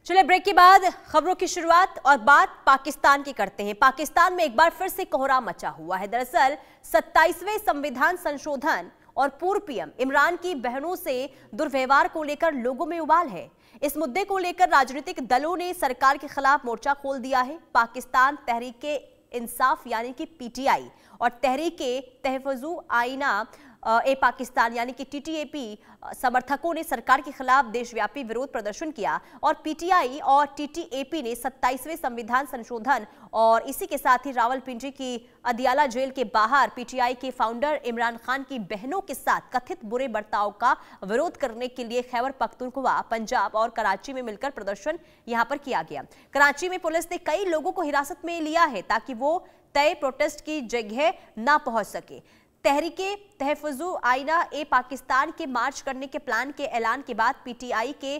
चलिए ब्रेक के बाद खबरों की शुरुआत और बात पाकिस्तान की करते हैं। पाकिस्तान में एक बार फिर से कोहराम मचा हुआ है। दरअसल 27वें संविधान संशोधन और पूर्व पीएम इमरान की बहनों से दुर्व्यवहार को लेकर लोगों में उबाल है। इस मुद्दे को लेकर राजनीतिक दलों ने सरकार के खिलाफ मोर्चा खोल दिया है। पाकिस्तान तहरीके इंसाफ यानी कि पीटीआई और तहरीके तहफ़्फ़ुज़ आईना ए पाकिस्तान यानी कि टीटीएपी समर्थकों ने सरकार के खिलाफ देशव्यापी विरोध प्रदर्शन किया और पीटीआई और टीटीएपी ने 27वें संविधान संशोधन और इसी के साथ ही रावलपिंडी की अदियाला जेल के बाहर पीटीआई के फाउंडर इमरान खान की बहनों के साथ कथित बुरे बर्ताव का विरोध करने के लिए खैबर पख्तूनख्वा, पंजाब और कराची में मिलकर प्रदर्शन यहां पर किया गया। कराची में पुलिस ने कई लोगों को हिरासत में लिया है ताकि वो तय प्रोटेस्ट की जगह ना पहुंच सके। तहरीके तहफ़्फ़ुज़ आईना ए पाकिस्तान के मार्च करने के प्लान के ऐलान के बाद पीटीआई के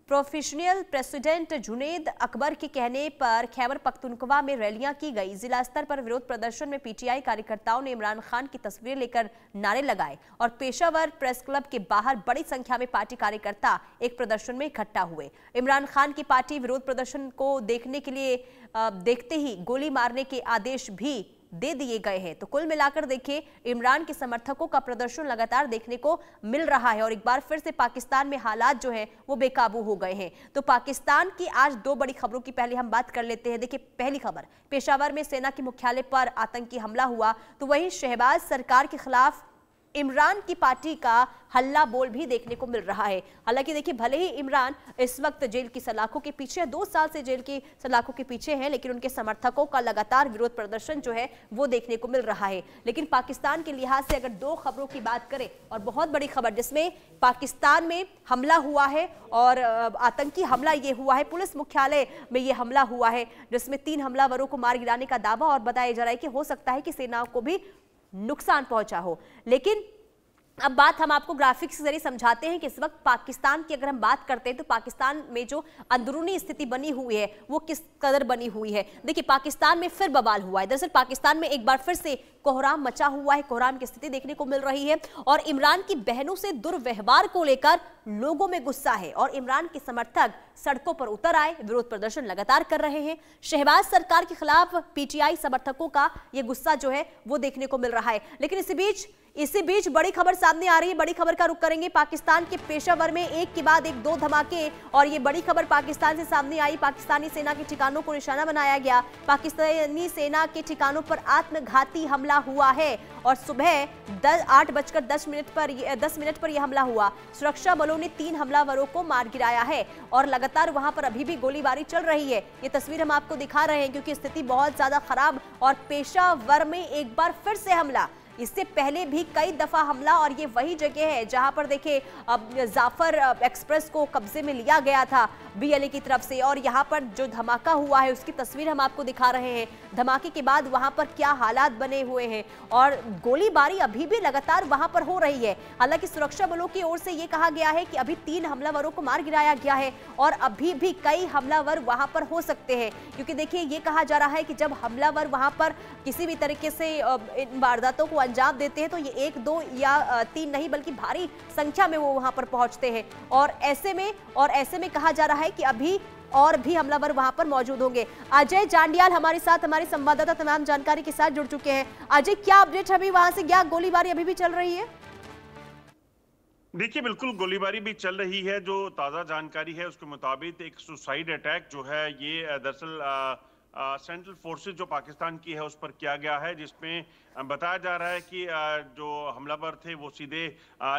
प्रोफेशनल प्रेसिडेंट जुनेद अकबर के कहने पर खैबर पख्तूनख्वा में रैलियां की गई। जिला स्तर पर विरोध प्रदर्शन में पीटीआई कार्यकर्ताओं ने इमरान खान की तस्वीरें लेकर नारे लगाए और पेशावर प्रेस क्लब के बाहर बड़ी संख्या में पार्टी कार्यकर्ता एक प्रदर्शन में इकट्ठा हुए। इमरान खान की पार्टी विरोध प्रदर्शन को देखने के लिए देखते ही गोली मारने के आदेश भी दे दिए गए हैं। तो कुल मिलाकर देखिए, इमरान के समर्थकों का प्रदर्शन लगातार देखने को मिल रहा है और एक बार फिर से पाकिस्तान में हालात जो हैं वो बेकाबू हो गए हैं। तो पाकिस्तान की आज दो बड़ी खबरों की पहले हम बात कर लेते हैं। देखिए, पहली खबर, पेशावर में सेना के मुख्यालय पर आतंकी हमला हुआ, तो वहीं शहबाज सरकार के खिलाफ इमरान की पार्टी का हल्ला बोल भी देखने को मिल रहा है। हालांकि देखिए, भले ही इमरान इस वक्त जेल की सलाखों के पीछे 2 साल से जेल की सलाखों के पीछे हैं, लेकिन उनके समर्थकों का लगातार विरोध प्रदर्शन जो है वो देखने को मिल रहा है। लेकिन पाकिस्तान के लिहाज से अगर दो खबरों की बात करें और बहुत बड़ी खबर जिसमें पाकिस्तान में हमला हुआ है और आतंकी हमला ये हुआ है, पुलिस मुख्यालय में ये हमला हुआ है जिसमें 3 हमलावरों को मार गिराने का दावा और बताया जा रहा है कि हो सकता है कि सेना को भी नुकसान पहुंचा हो। लेकिन अब बात हम आपको ग्राफिक्स के जरिए समझाते हैं कि इस वक्त पाकिस्तान की अगर हम बात करते हैं तो पाकिस्तान में जो अंदरूनी स्थिति बनी हुई है वो किस कदर बनी हुई है। देखिए, पाकिस्तान में फिर बवाल हुआ है। दरअसल पाकिस्तान में एक बार फिर से कोहराम मचा हुआ है, कोहराम की स्थिति देखने को मिल रही है और इमरान की बहनों से दुर्व्यवहार को लेकर लोगों में गुस्सा है और इमरान के समर्थक सड़कों पर उतर आए, विरोध प्रदर्शन लगातार कर रहे हैं। शहबाज सरकार के खिलाफ पीटीआई समर्थकों का यह गुस्सा जो है वो देखने को मिल रहा है। लेकिन इसी बीच बड़ी खबर सामने आ रही है। बड़ी खबर का रुख करेंगे। पाकिस्तान के पेशावर में एक के बाद एक 2 धमाके और ये बड़ी खबर पाकिस्तान से सामने आई। पाकिस्तानी सेना के ठिकानों को निशाना बनाया गया। पाकिस्तानी सेना के ठिकानों पर आत्मघाती हमला हुआ है और सुबह 8:10 पर यह हमला हुआ। सुरक्षा बलों ने 3 हमलावरों को मार गिराया है और लगातार वहां पर अभी भी गोलीबारी चल रही है। ये तस्वीर हम आपको दिखा रहे हैं क्योंकि स्थिति बहुत ज्यादा खराब और पेशावर में एक बार फिर से हमला। इससे पहले भी कई दफा हमला और ये वही जगह है जहां पर देखिए जाफर एक्सप्रेस को कब्जे में लिया गया था बीएलए की तरफ से और यहां पर जो धमाका हुआ है उसकी तस्वीर हम आपको दिखा रहे हैं। धमाके के बाद वहां पर क्या हालात बने हुए हैं और गोलीबारी अभी भी लगातार वहां पर हो रही है। हालांकि सुरक्षा बलों की ओर से यह कहा गया है कि अभी 3 हमलावरों को मार गिराया गया है और अभी भी कई हमलावर वहां पर हो सकते हैं क्योंकि देखिए ये कहा जा रहा है कि जब हमलावर वहां पर किसी भी तरीके से इन वारदातों को अंजाम देते हैं तो ये 1, 2 या 3 नहीं बल्कि भारी संख्या में वो वहां पर पहुंचते हैं और ऐसे में कहा जा रहा है कि अभी और भी हमलावर वहां पर मौजूद होंगे। अजय जांडियाल हमारे साथ, हमारे संवाददाता तमाम जानकारी के साथ जुड़ चुके हैं। अजय, क्या अपडेट अभी वहां से? क्या गोलीबारी अभी भी चल रही है? देखिए, बिल्कुल गोलीबारी भी चल रही है। जो ताज़ा जानकारी है उसके मुताबिक एक सुसाइड अटैक जो है ये दरअसल सेंट्रल फोर्सेस जो पाकिस्तान की है उस पर किया गया है, जिसमें बताया जा रहा है कि जो हमलावर थे वो सीधे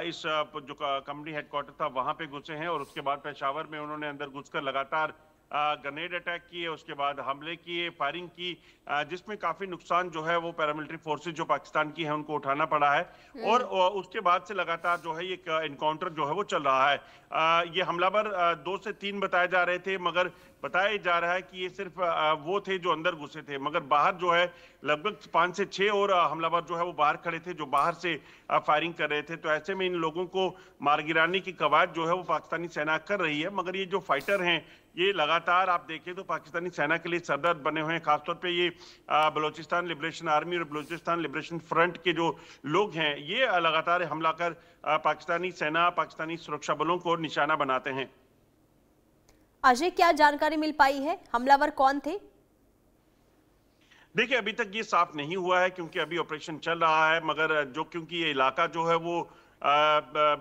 इस जो कंपनी हेडक्वार्टर था वहां पे घुसे हैं और उसके बाद पेशावर में उन्होंने अंदर घुसकर लगातार ग्रेनेड अटैक किए, उसके बाद हमले किए, फायरिंग की, जिसमें काफी नुकसान जो है वो पैरामिलिट्री फोर्सेस जो पाकिस्तान की है उनको उठाना पड़ा है और उसके बाद से लगातार जो है ये इनकाउंटर जो है वो चल रहा है। ये हमलावर 2 से 3 बताए जा रहे थे मगर बताया जा रहा है कि ये सिर्फ वो थे जो अंदर घुसे थे मगर बाहर जो है लगभग 5 से 6 और हमलावर जो है वो बाहर खड़े थे जो बाहर से फायरिंग कर रहे थे। तो ऐसे में इन लोगों को मार गिराने की कवायद जो है वो पाकिस्तानी सेना कर रही है मगर ये जो फाइटर हैं ये लगातार आप देखें तो पाकिस्तानी सेना के लिए सरदर्द बने हुए हैं। खासतौर पे ये बलूचिस्तान लिबरेशन आर्मी और बलूचिस्तान लिबरेशन फ्रंट के जो लोग हैं ये लगातार हमला कर पाकिस्तानी सेना, पाकिस्तानी सुरक्षा बलों को निशाना बनाते हैं। अजय, क्या जानकारी मिल पाई है, हमलावर कौन थे? देखिए, अभी तक ये साफ नहीं हुआ है क्योंकि अभी ऑपरेशन चल रहा है, मगर क्योंकि ये इलाका जो है वो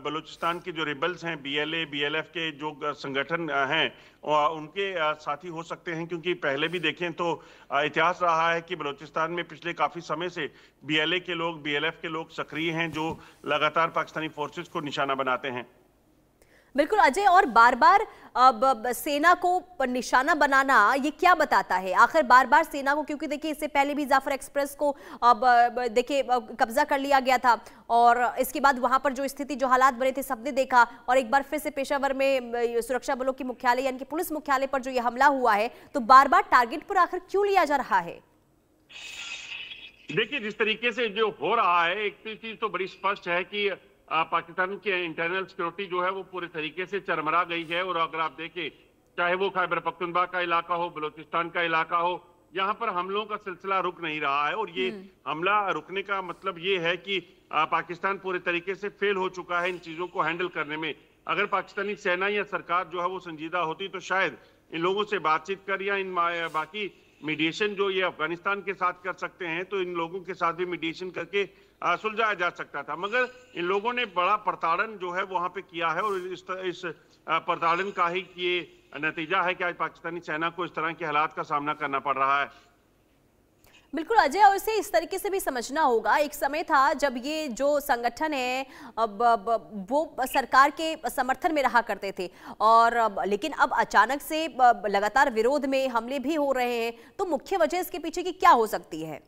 बलूचिस्तान के जो रिबल्स हैं, बीएलए बीएलएफ के जो संगठन हैं, उनके साथी हो सकते हैं, क्योंकि पहले भी देखें तो इतिहास रहा है कि बलूचिस्तान में पिछले काफी समय से बीएलए के लोग, बीएलएफ के लोग सक्रिय हैं, जो लगातार पाकिस्तानी फोर्सेस को निशाना बनाते हैं। बिल्कुल अजय, और बार बार सेना को निशाना बनाना ये क्या बताता है आखिर? बार बार सेना को, क्योंकि देखिए इससे पहले भी जाफर एक्सप्रेस को देखिए कब्जा कर लिया गया था, और इसके बाद वहां पर जो स्थिति, जो हालात बने थे सबने देखा, और एक बार फिर से पेशावर में सुरक्षा बलों की मुख्यालय यानी कि पुलिस मुख्यालय पर जो ये हमला हुआ है, तो बार बार टारगेट पर आखिर क्यों लिया जा रहा है? देखिए, जिस तरीके से जो हो रहा है, एक चीज तो बड़ी स्पष्ट है कि पाकिस्तान की इंटरनल सिक्योरिटी जो है वो पूरे तरीके से चरमरा गई है। और अगर आप देखें, चाहे वो खैबर पख्तूनख्वा का इलाका हो, बलूचिस्तान का इलाका हो, यहाँ पर हमलों का सिलसिला रुक नहीं रहा है। और ये हमला रुकने का मतलब ये है कि पाकिस्तान पूरे तरीके से फेल हो चुका है इन चीजों को हैंडल करने में। अगर पाकिस्तानी सेना या सरकार जो है वो संजीदा होती तो शायद इन लोगों से बातचीत कर, या इन बाकी मीडिएशन जो ये अफगानिस्तान के साथ कर सकते हैं, तो इन लोगों के साथ भी मीडिएशन करके सुलझाया जा सकता था। मगर इन लोगों ने बड़ा प्रताड़न जो है वहां पे किया है, और इस प्रताड़न का ही ये नतीजा है कि आज पाकिस्तानी सेना को इस तरह के हालात का सामना करना पड़ रहा है। बिल्कुल अजय, और इसे इस तरीके से भी समझना होगा, एक समय था जब ये जो संगठन है वो सरकार के समर्थन में रहा करते थे, और लेकिन अब अचानक से लगातार विरोध में हमले भी हो रहे हैं, तो मुख्य वजह इसके पीछे की क्या हो सकती है?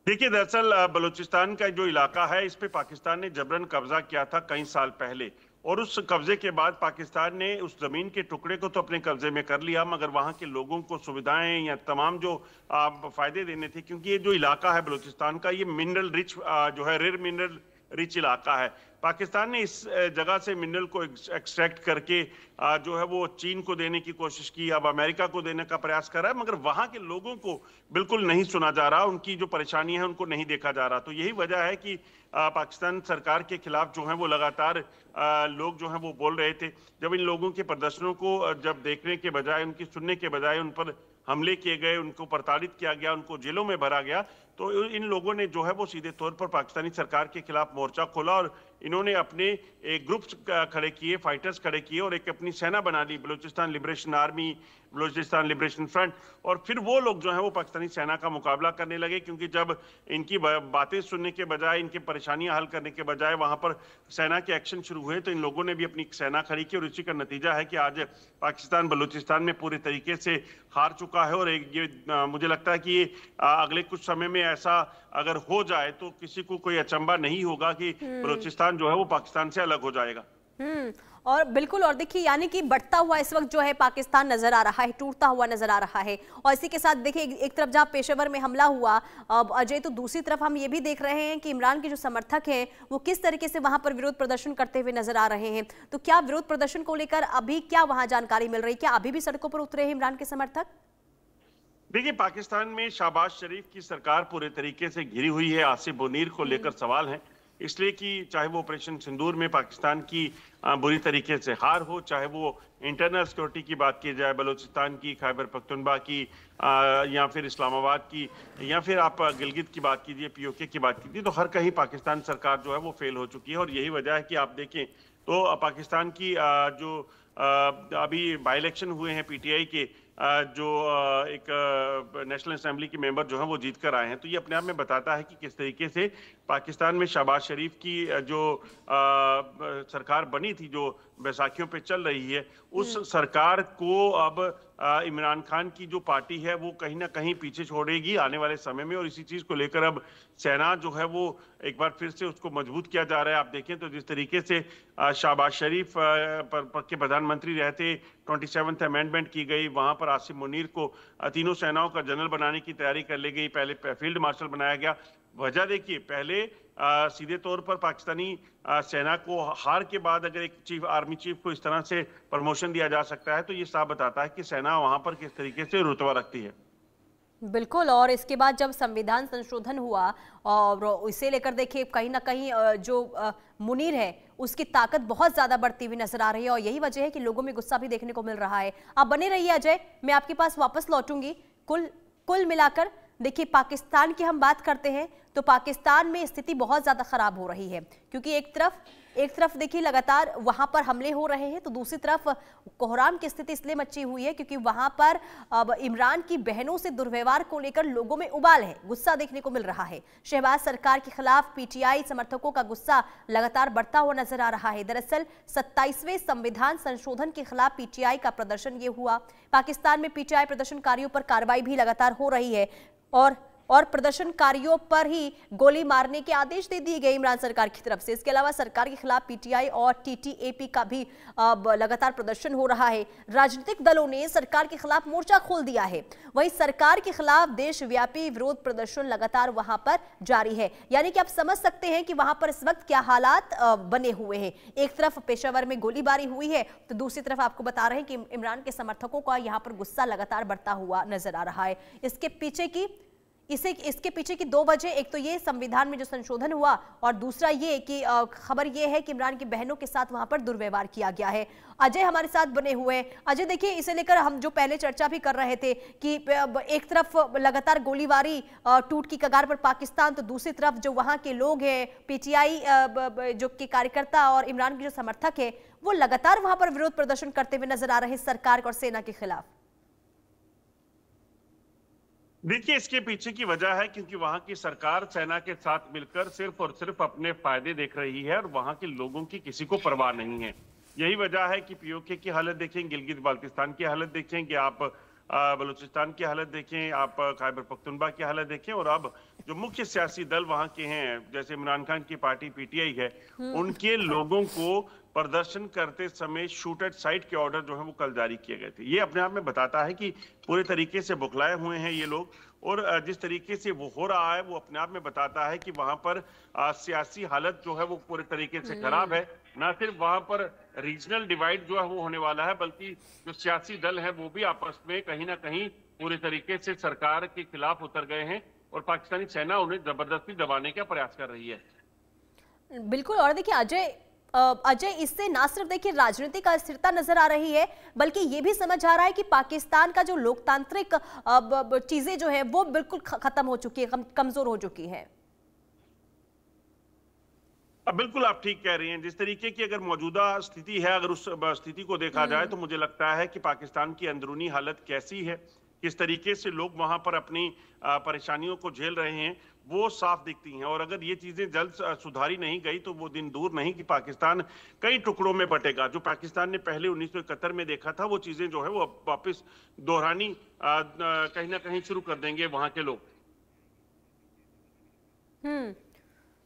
देखिए, दरअसल बलूचिस्तान का जो इलाका है, इस पे पाकिस्तान ने जबरन कब्जा किया था कई साल पहले, और उस कब्जे के बाद पाकिस्तान ने उस जमीन के टुकड़े को तो अपने कब्जे में कर लिया, मगर वहां के लोगों को सुविधाएं या तमाम जो फायदे देने थे, क्योंकि ये जो इलाका है बलूचिस्तान का, ये मिनरल रिच जो है, रेयर मिनरल रिच इलाका है। पाकिस्तान ने इस जगह से मिनरल को एक्सट्रैक्ट करके जो है वो चीन को देने की कोशिश की, अब अमेरिका को देने का प्रयास कर रहा है, मगर वहां के लोगों को बिल्कुल नहीं सुना जा रहा, उनकी जो परेशानी है उनको नहीं देखा जा रहा। तो यही वजह है कि पाकिस्तान सरकार के खिलाफ जो है वो लगातार लोग जो है वो बोल रहे थे। जब इन लोगों के प्रदर्शनों को जब देखने के बजाय, उनकी सुनने के बजाय उन पर हमले किए गए, उनको प्रताड़ित किया गया, उनको जेलों में भरा गया, तो इन लोगों ने जो है वो सीधे तौर पर पाकिस्तानी सरकार के खिलाफ मोर्चा खोला, और इन्होंने अपने एक ग्रुप्स खड़े किए, फाइटर्स खड़े किए, और एक अपनी सेना बना ली, Balochistan Liberation Army, Balochistan Liberation Front. और फिर वो लोग जो है वो पाकिस्तानी सेना का मुकाबला करने लगे, क्योंकि जब इनकी बातें सुनने के बजाय, इनकी परेशानियां हल करने के बजाय वहां पर सेना के एक्शन शुरू हुए, तो इन लोगों ने भी अपनी सेना खड़ी की, और इसी का नतीजा है कि आज पाकिस्तान बलूचिस्तान में पूरी तरीके से हार चुका है। और ये मुझे लगता है कि अगले कुछ समय में ऐसा अगर हो जाए तो किसी को कोई अचंभा नहीं होगा कि बलूचिस्तान जो है वो पाकिस्तान से अलग हो जाएगा। और बिल्कुल, और देखिए यानी कि बढ़ता हुआ इस वक्त जो है पाकिस्तान नजर आ रहा है, टूटता हुआ नजर आ रहा है। और इसी के साथ देखिए एक तरफ जहां पेशावर में हमला हुआ अजय, तो दूसरी तरफ हम ये भी देख रहे हैं कि इमरान के जो समर्थक हैं वो किस तरीके से वहां पर विरोध प्रदर्शन करते हुए नजर आ रहे हैं। तो क्या विरोध प्रदर्शन को लेकर अभी क्या वहां जानकारी मिल रही है? क्या अभी भी सड़कों पर उतरे हैं इमरान के समर्थक? देखिए, पाकिस्तान में शहबाज शरीफ की सरकार पूरे तरीके से घिरी हुई है। आसिफ मुनीर को लेकर सवाल है, इसलिए कि चाहे वो ऑपरेशन सिंदूर में पाकिस्तान की बुरी तरीके से हार हो, चाहे वो इंटरनल सिक्योरिटी की बात की जाए, बलूचिस्तान की, खैबर पख्तूनख्वा की, या फिर इस्लामाबाद की, या फिर आप गिलगित की बात कीजिए, पीओके की बात कीजिए, तो हर कहीं पाकिस्तान सरकार जो है वो फेल हो चुकी है। और यही वजह है कि आप देखें तो पाकिस्तान की जो अभी बाई इलेक्शन हुए हैं पीटीआई के, जो एक नेशनल असेंबली के मेंबर जो है वो जीत कर आए हैं, तो ये अपने आप में बताता है कि किस तरीके से पाकिस्तान में शहबाज शरीफ की जो सरकार बनी थी, जो बैसाखियों पे चल रही है, उस सरकार को अब इमरान खान की जो पार्टी है वो कहीं ना कहीं पीछे छोड़ेगी आने वाले समय में। और इसी चीज को लेकर अब सेना जो है वो एक बार फिर से उसको मजबूत किया जा रहा है। आप देखें तो जिस तरीके से शहबाज शरीफ के प्रधानमंत्री रहते 27th अमेंडमेंट की गई, वहां पर आसिफ मुनीर को तीनों सेनाओं का जनरल बनाने की तैयारी कर ली गई, पहले फील्ड मार्शल बनाया गया। वजह देखिए, पहले सीधे तौर पर पाकिस्तानी सेना को हार के बाद अगर एक आर्मी चीफ को इस तरह से प्रमोशन दिया जा सकता है, तो ये साफ बताता है कि सेना वहां पर किस तरीके से रुतबा रखती है। बिल्कुल, और इसके बाद जब संविधान संशोधन हुआ और इसे लेकर देखिए कहीं ना कहीं जो मुनीर है उसकी ताकत बहुत ज्यादा बढ़ती हुई नजर आ रही है और यही वजह है कि लोगों में गुस्सा भी देखने को मिल रहा है। आप बने रहिए अजय, मैं आपके पास वापस लौटूंगी। कुल मिलाकर देखिए, पाकिस्तान की हम बात करते हैं तो पाकिस्तान में स्थिति बहुत ज्यादा खराब हो रही है, क्योंकि एक तरफ देखिए लगातार वहां पर हमले हो रहे हैं, तो दूसरी तरफ कोहराम की स्थिति इसलिए मची हुई है क्योंकि वहां पर अब इमरान की बहनों से दुर्व्यवहार को लेकर लोगों में उबाल है, गुस्सा देखने को मिल रहा है। शहबाज सरकार के खिलाफ पीटीआई समर्थकों का गुस्सा लगातार बढ़ता हुआ नजर आ रहा है। दरअसल 27वें संविधान संशोधन के खिलाफ पीटीआई का प्रदर्शन ये हुआ। पाकिस्तान में पीटीआई प्रदर्शनकारियों पर कार्रवाई भी लगातार हो रही है और प्रदर्शनकारियों पर ही गोली मारने के आदेश दे दिए गए इमरान सरकार की तरफ से। इसके अलावा सरकार के खिलाफ पीटीआई और टीटीएपी का भी लगातार प्रदर्शन हो रहा है। राजनीतिक दलों ने सरकार के खिलाफ मोर्चा खोल दिया है। वहीं सरकार के खिलाफ देशव्यापी विरोध प्रदर्शन लगातार वहां पर जारी है। यानी कि आप समझ सकते हैं कि वहां पर इस वक्त क्या हालात बने हुए हैं। एक तरफ पेशावर में गोलीबारी हुई है, तो दूसरी तरफ आपको बता रहे हैं कि इमरान के समर्थकों का यहां पर गुस्सा लगातार बढ़ता हुआ नजर आ रहा है। इसके पीछे की दो वजह, एक तो ये संविधान में जो संशोधन हुआ और दूसरा ये कि खबर ये है कि इमरान की बहनों के साथ वहां पर दुर्व्यवहार किया गया है। अजय हमारे साथ बने हुए हैं। अजय देखिए, इसे लेकर हम जो पहले चर्चा भी कर रहे थे कि एक तरफ लगातार गोलीबारी टूट की कगार पर पाकिस्तान, तो दूसरी तरफ जो वहां के लोग हैं, पीटीआई जो के कार्यकर्ता और इमरान के जो समर्थक है, वो लगातार वहां पर विरोध प्रदर्शन करते हुए नजर आ रहे हैं सरकार और सेना के खिलाफ। देखिए, इसके पीछे की वजह है क्योंकि वहां की सरकार सेना के साथ मिलकर सिर्फ और सिर्फ अपने फायदे देख रही है और वहां के लोगों की किसी को परवाह नहीं है। यही वजह है कि पीओके की हालत देखें, गिलगित बाल्टिस्तान की हालत देखें, कि आप बलूचिस्तान की हालत देखें, आप खैबर पख्तूनख्वा की हालत देखें, और अब जो मुख्य सियासी दल वहां के हैं, जैसे इमरान खान की पार्टी पीटीआई है, उनके लोगों को प्रदर्शन करते समय शूट एट साइट के ऑर्डर जो है वो कल जारी किए गए थे। ये अपने आप में बताता है कि पूरे तरीके से बुखलाए हुए हैं ये लोग, और जिस तरीके से वो हो रहा है वो अपने आप में बताता है कि वहां पर सियासी हालत जो है वो पूरे तरीके से खराब है। ना सिर्फ वहां पर रीजनल डिवाइड जो है वो होने वाला है, बल्कि जो सियासी दल है वो भी आपस में कहीं ना कहीं पूरे तरीके से सरकार के खिलाफ उतर गए हैं और पाकिस्तानी सेना उन्हें जबरदस्ती दबाने का प्रयास कर रही है। बिल्कुल। और देखिए अजय, इससे ना सिर्फ देखिए राजनीतिक अस्थिरता नजर आ रही है, बल्कि ये भी समझ आ रहा है कि पाकिस्तान का जो लोकतांत्रिक चीजें जो है वो बिल्कुल खत्म हो चुकी है, कमजोर हो चुकी है। बिल्कुल आप ठीक कह रही हैं। जिस तरीके की अगर मौजूदा स्थिति है, अगर उस स्थिति को देखा जाए तो मुझे लगता है कि पाकिस्तान की अंदरूनी हालत कैसी है, किस तरीके से लोग वहां पर अपनी परेशानियों को झेल रहे हैं, वो साफ दिखती हैं। और अगर ये चीजें जल्द सुधारी नहीं गई तो वो दिन दूर नहीं कि पाकिस्तान कई टुकड़ों में बटेगा। जो पाकिस्तान ने पहले 1971 में देखा था, वो चीजें जो है वो वापस दोहरानी कहीं ना कहीं शुरू कर देंगे वहां के लोग।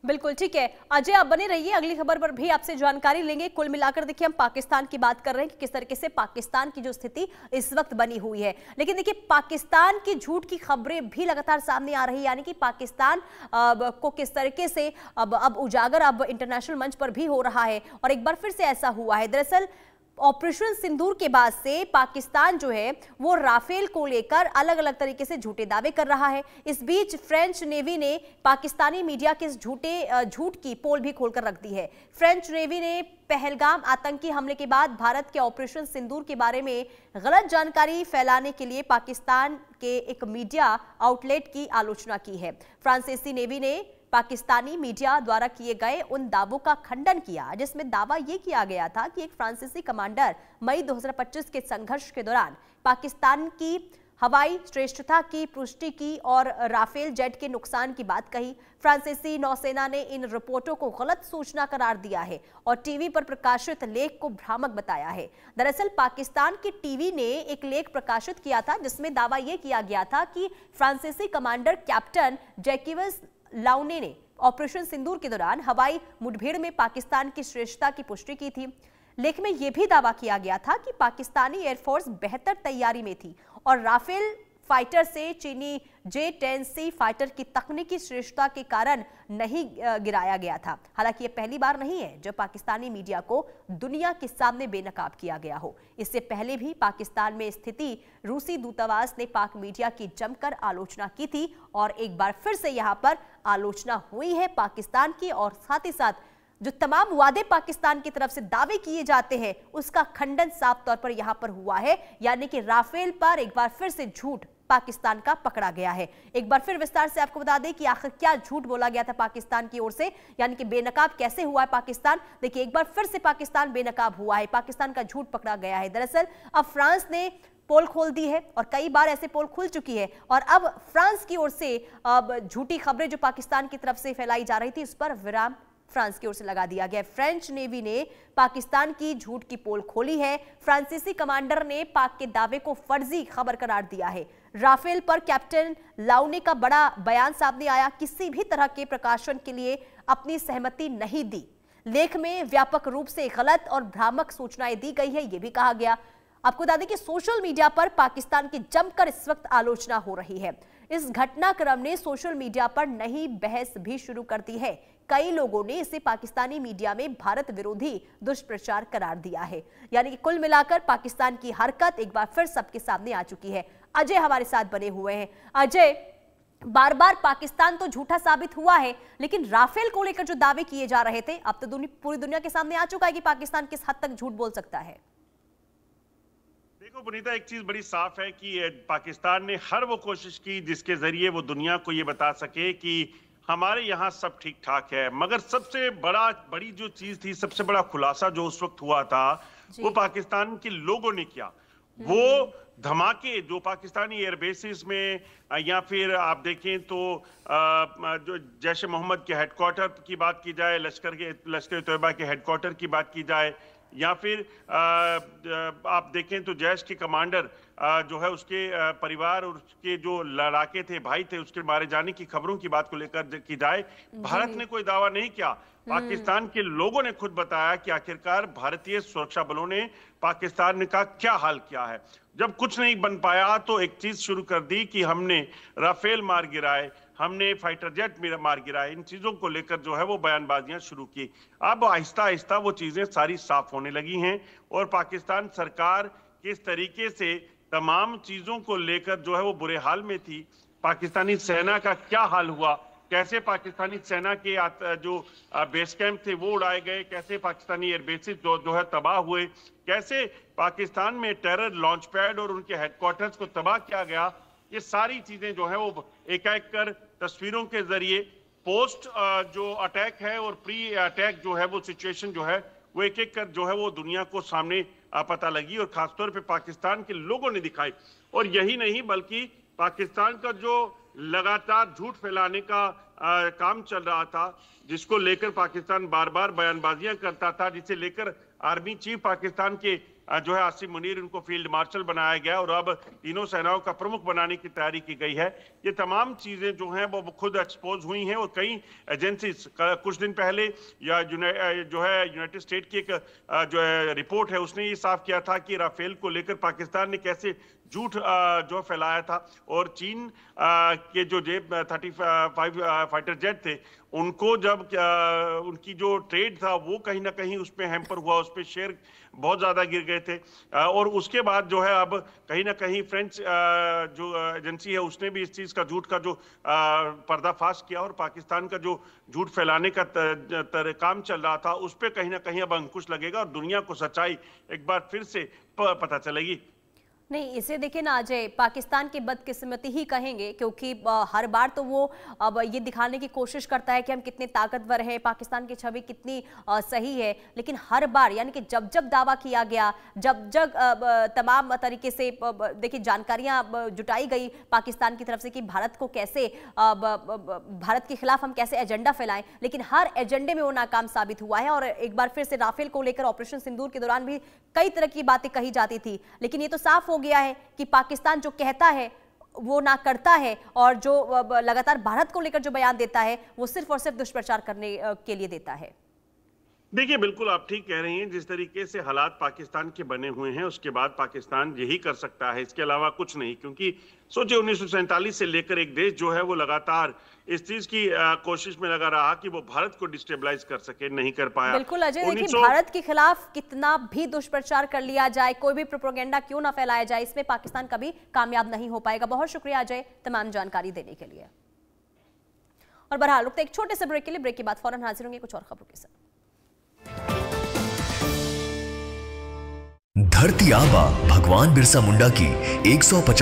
बिल्कुल ठीक है अजय, आप बने रहिए, अगली खबर पर भी आपसे जानकारी लेंगे। कुल मिलाकर देखिए हम पाकिस्तान की बात कर रहे हैं कि किस तरीके से पाकिस्तान की जो स्थिति इस वक्त बनी हुई है, लेकिन देखिए पाकिस्तान की झूठ की खबरें भी लगातार सामने आ रही है। यानी कि पाकिस्तान को किस तरीके से अब उजागर अब इंटरनेशनल मंच पर भी हो रहा है और एक बार फिर से ऐसा हुआ है। दरअसल ऑपरेशन सिंदूर के बाद से पाकिस्तान जो है वो राफेल को लेकर अलग अलग तरीके से झूठे दावे कर रहा है। इस बीच फ्रेंच नेवी ने पाकिस्तानी मीडिया के इस झूठ की पोल भी खोलकर रख दी है। फ्रेंच नेवी ने पहलगाम आतंकी हमले के बाद भारत के ऑपरेशन सिंदूर के बारे में गलत जानकारी फैलाने के लिए पाकिस्तान के एक मीडिया आउटलेट की आलोचना की है। फ्रांसीसी नेवी ने पाकिस्तानी मीडिया द्वारा किए गए उन दावों का खंडन किया जिसमें दावा यह किया गया था कि एक फ्रांसीसी कमांडर मई 2025 के संघर्ष के दौरान पाकिस्तान की हवाई श्रेष्ठता की पुष्टि की और राफेल जेट के नुकसान की बात कही। फ्रांसीसी नौसेना ने इन रिपोर्टों को गलत सूचना करार दिया है और टीवी पर प्रकाशित लेख को भ्रामक बताया है। दरअसल पाकिस्तान की टीवी ने एक लेख प्रकाशित किया था जिसमें दावा यह किया गया था कि फ्रांसीसी कमांडर कैप्टन जैकिवस लाउने ने ऑपरेशन सिंदूर के दौरान हवाई मुठभेड़ में पाकिस्तान की श्रेष्ठता की पुष्टि की थी। लेख में यह भी दावा किया गया था कि पाकिस्तानी एयरफोर्स बेहतर तैयारी में थी और राफेल फाइटर से चीनी J-10C फाइटर की तकनीकी श्रेष्ठता के कारण नहीं गिराया गया था। हालांकि यह पहली बार नहीं है जब पाकिस्तानी मीडिया को दुनिया के सामने बेनकाब किया गया हो। इससे पहले भी पाकिस्तान में स्थिति रूसी दूतावास ने पाक मीडिया की जमकर आलोचना की थी और एक बार फिर से यहां पर आलोचना हुई है पाकिस्तान की और साथ ही साथ जो तमाम वादे पाकिस्तान की तरफ से दावे किए जाते हैं उसका खंडन साफ तौर पर यहां पर हुआ है। यानी कि राफेल पर एक बार फिर से झूठ पाकिस्तान का पकड़ा गया है। एक बार फिर विस्तार से आपको बता दें कि आखिर क्या झूठ बोला गया था पाकिस्तान की ओर से, यानी कि बेनकाब कैसे हुआ है पाकिस्तान। देखिए, एक बार फिर से पाकिस्तान बेनकाब हुआ है, पाकिस्तान का झूठ पकड़ा गया है। दरअसल अब फ्रांस ने पोल खोल दी है और कई बार ऐसे पोल खुल चुकी है और अब फ्रांस की ओर से अब झूठी खबरें जो पाकिस्तान की तरफ से फैलाई जा रही थी उस पर विराम फ्रांस की ओर से लगा दिया गया। फ्रेंच नेवी ने पाकिस्तान की झूठ की पोल खोली है। फ्रांसीसी कमांडर ने पाक के दावे को फर्जी खबर करार दिया है। राफेल पर कैप्टन लाउने का बड़ा बयान सामने आया, किसी भी तरह के प्रकाशन के लिए अपनी सहमति नहीं दी। लेख में व्यापक रूप से गलत और भ्रामक सूचनाएं दी गई है, यह भी कहा गया। आपको बता दें कि सोशल मीडिया पर पाकिस्तान की जमकर इस वक्त आलोचना हो रही है। इस घटनाक्रम ने सोशल मीडिया पर नई बहस भी शुरू कर दी है। कई लोगों ने इसे पाकिस्तानी मीडिया में भारत विरोधी दुष्प्रचार करार दिया है। यानी कि कुल मिलाकर पाकिस्तान की हरकत एक बार फिर सबके सामने आ चुकी है। अजय हमारे साथ बने हुए हैं। अजय, बार बार पाकिस्तान तो झूठा साबित हुआ है, लेकिन राफेल को लेकर जो दावे किए जा रहे थे अब तो पूरी दुनिया के सामने आ चुका है कि पाकिस्तान किस हद तक झूठ बोल सकता है। देखो पुनीता, एक चीज बड़ी साफ है कि पाकिस्तान ने हर वो कोशिश की जिसके जरिए वो दुनिया को ये बता सके कि हमारे यहाँ सब ठीक ठाक है। मगर सबसे बड़ी जो चीज थी, सबसे बड़ा खुलासा जो उस वक्त हुआ था वो पाकिस्तान के लोगों ने किया। वो धमाके जो पाकिस्तानी एयरबेसिस में या फिर आप देखें तो जो जैश मोहम्मद के हेडक्वार्टर की बात की जाए, लश्कर तैयबा के हेडक्वार्टर की बात की जाए, या फिर आप देखें तो जैश के कमांडर जो है उसके परिवार और उसके जो लड़ाके थे, भाई थे, उसके मारे जाने की खबरों की बात को लेकर की जाए, भारत ने कोई दावा नहीं किया। पाकिस्तान के लोगों ने खुद बताया कि आखिरकार भारतीय सुरक्षा बलों ने पाकिस्तान का क्या हाल किया है। जब कुछ नहीं बन पाया तो एक चीज शुरू कर दी कि हमने राफेल मार गिराए, हमने फाइटर जेट मार गिराए। इन चीजों को लेकर जो है वो बयानबाजियां शुरू की। अब आहिस्ता आहिस्ता वो चीजें सारी साफ होने लगी हैं और पाकिस्तान सरकार किस तरीके से तमाम चीजों को लेकर जो है वो बुरे हाल में थी। पाकिस्तानी सेना का क्या हाल हुआ, कैसे पाकिस्तानी सेना के जो बेस कैंप थे वो उड़ाए गए, कैसे पाकिस्तानी एयरबेसिस जो है तबाह हुए, कैसे पाकिस्तान में टेरर लॉन्च पैड और उनके हेडक्वार्टर्स को तबाह किया गया। ये सारी चीजें जो है वो एक-एक कर तस्वीरों के जरिए पोस्ट जो अटैक है और प्री अटैक जो है वो सिचुएशन जो है वो एक-एक कर जो है वो दुनिया को सामने पता लगी और खासतौर पे पाकिस्तान के लोगों ने दिखाई। और यही नहीं बल्कि पाकिस्तान का जो लगातार झूठ फैलाने का काम चल रहा था, जिसको लेकर पाकिस्तान बार बार बयानबाजियां करता था, जिसे लेकर आर्मी चीफ पाकिस्तान के जो है आसिम मुनीर, उनको फील्ड मार्शल बनाया गया और अब तीनों सेनाओं का प्रमुख बनाने की तैयारी की गई है। ये तमाम चीजें जो हैं वो खुद एक्सपोज हुई हैं और कई एजेंसीज कुछ दिन पहले या जो है यूनाइटेड स्टेट की एक जो है रिपोर्ट है उसने ये साफ किया था कि राफेल को लेकर पाकिस्तान ने कैसे झूठ जो फैलाया था और चीन के जो J-35 फाइटर जेट थे उनको जब उनकी जो ट्रेड था वो कहीं ना कहीं उसमें हैम्पर हुआ, उस पर शेयर बहुत ज्यादा गिर गए थे और उसके बाद जो है अब कहीं ना कहीं फ्रेंच जो एजेंसी है उसने भी इस चीज का झूठ का जो पर्दाफाश किया और पाकिस्तान का जो झूठ फैलाने का काम चल रहा था उस पर कहीं ना कहीं अब अंकुश लगेगा और दुनिया को सच्चाई एक बार फिर से पता चलेगी। नहीं, इसे देखिए ना अजय, पाकिस्तान की बदकिस्मती ही कहेंगे, क्योंकि हर बार तो वो अब ये दिखाने की कोशिश करता है कि हम कितने ताकतवर हैं, पाकिस्तान की छवि कितनी सही है, लेकिन हर बार यानी कि जब जब दावा किया गया, जब जब तमाम तरीके से देखिए जानकारियां जुटाई गई पाकिस्तान की तरफ से कि भारत को कैसे भारत के खिलाफ हम कैसे एजेंडा फैलाएं, लेकिन हर एजेंडे में वो नाकाम साबित हुआ है। और एक बार फिर से राफेल को लेकर ऑपरेशन सिंदूर के दौरान भी कई तरह की बातें कही जाती थी, लेकिन ये तो साफ हो गया है कि पाकिस्तान जो कहता है वो ना करता है और जो लगातार भारत को लेकर जो बयान देता है वो सिर्फ और सिर्फ दुष्प्रचार करने के लिए देता है। देखिए, बिल्कुल आप ठीक कह रही हैं। जिस तरीके से हालात पाकिस्तान के बने हुए हैं उसके बाद पाकिस्तान यही कर सकता है, इसके अलावा कुछ नहीं। क्योंकि सोचिए 1947 से लेकर एक देश जो है वो लगातार इस चीज की कोशिश में लगा रहा कि वो भारत को डिस्टेबलाइज कर सके, नहीं कर पाया। बिल्कुल अजय, देखिए भारत के खिलाफ कितना भी दुष्प्रचार कर लिया जाए, कोई भी प्रोपेगेंडा क्यों ना फैलाया जाए, इसमें पाकिस्तान कभी कामयाब नहीं हो पाएगा। बहुत शुक्रिया अजय तमाम जानकारी देने के लिए। और बहरहाल रुकते एक छोटे से ब्रेक के लिए, ब्रेक के बाद फौरन हाजिर होंगे कुछ और खबरों के साथ। धरती आबा भगवान बिरसा मुंडा की 150